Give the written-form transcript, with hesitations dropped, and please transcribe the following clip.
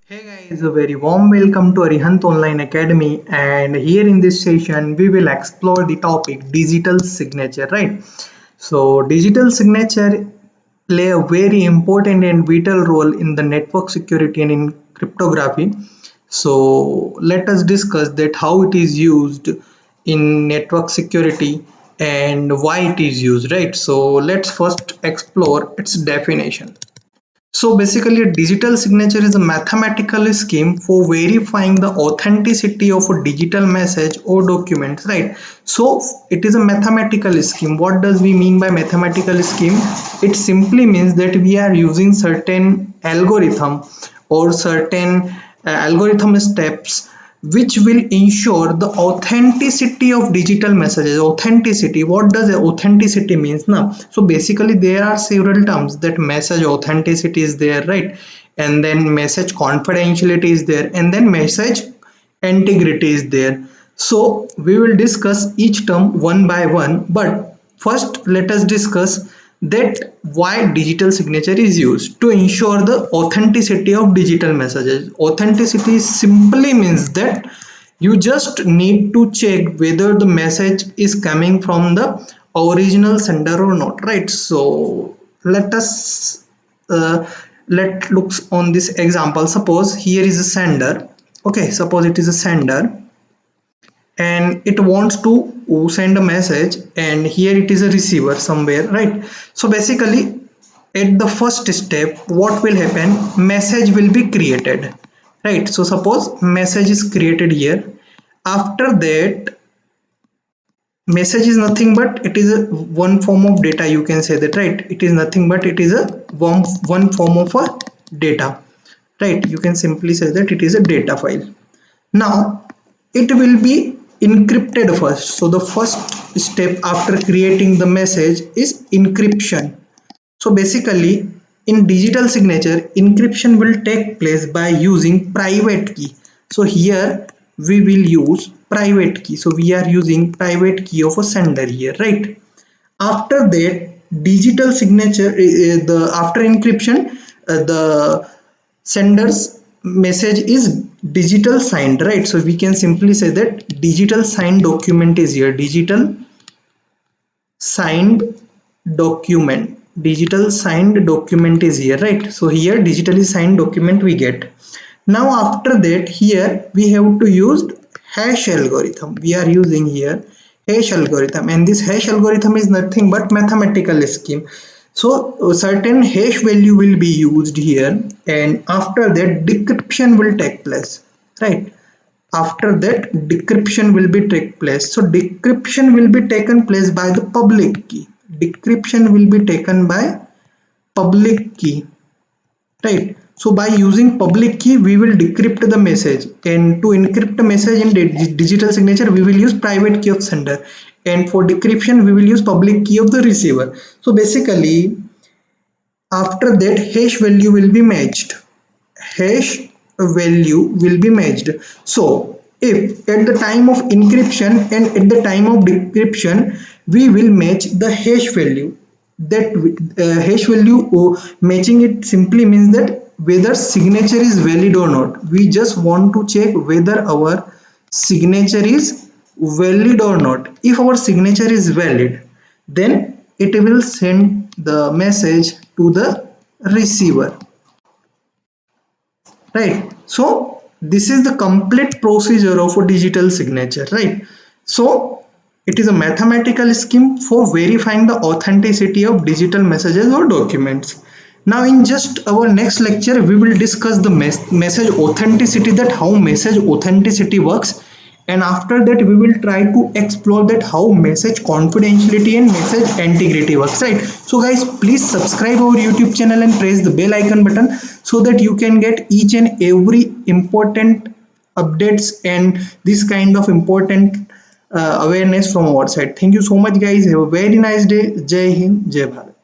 Hey guys, a very warm welcome to Arihant Online Academy, and here in this session we will explore the topic digital signature, right? So digital signature play a very important and vital role in the network security and in cryptography. So let us discuss that how it is used in network security and why it is used, right? So let's first explore its definition. So basically, a digital signature is a mathematical scheme for verifying the authenticity of a digital message or document, right? So it is a mathematical scheme. What does we mean by mathematical scheme? It simply means that we are using certain algorithm or certain algorithm steps which will ensure the authenticity of digital messages. Authenticity, what does authenticity means now? So basically there are several terms, that message authenticity is there, right? And then message confidentiality is there, and then message integrity is there. So we will discuss each term one by one, but first let us discuss that why digital signature is used to ensure the authenticity of digital messages. Authenticity simply means that you just need to check whether the message is coming from the original sender or not, right? So let us let looks on this example. Suppose here is a sender. Okay, suppose it is a sender and it wants to send a message, and here it is a receiver somewhere, right? So basically at the first step what will happen, message will be created, right? So suppose message is created here. After that, message is nothing but it is a one form of data, you can say that, right? It is nothing but it is a one form of a data, right? You can simply say that it is a data file. Now it will be encrypted first. So the first step after creating the message is encryption. So basically in digital signature, encryption will take place by using private key. So here we will use private key. So we are using private key of a sender here, right? After that, digital signature, the after encryption, the sender's message is digital signed, right? So we can simply say that digital signed document is here. Signed Digital signed document is here, right? So here digitally signed document we get. Now after that, here we have to use hash algorithm. We are using here hash algorithm, and this hash algorithm is nothing but mathematical scheme. So certain hash value will be used here, and after that decryption will take place, right? After that decryption will be take place. So decryption will be taken place by the public key. Decryption will be taken by public key, right? So by using public key we will decrypt the message, and to encrypt the message in digital signature we will use private key of sender, and for decryption we will use public key of the receiver. So basically after that hash value will be matched. Hash value will be matched. So if at the time of encryption and at the time of decryption we will match the hash value, that hash value matching it simply means that whether signature is valid or not. We just want to check whether our signature is valid or not. If our signature is valid, then it will send the message to the receiver, right? So this is the complete procedure of a digital signature, right? So it is a mathematical scheme for verifying the authenticity of digital messages or documents. Now in just our next lecture we will discuss the message authenticity, that how message authenticity works, and after that we will try to explore that how message confidentiality and message integrity works, right? So guys, please subscribe our YouTube channel and press the bell icon button so that you can get each and every important updates and this kind of important awareness from our side. Thank you so much guys, have a very nice day. Jai Hind, Jai Bharat.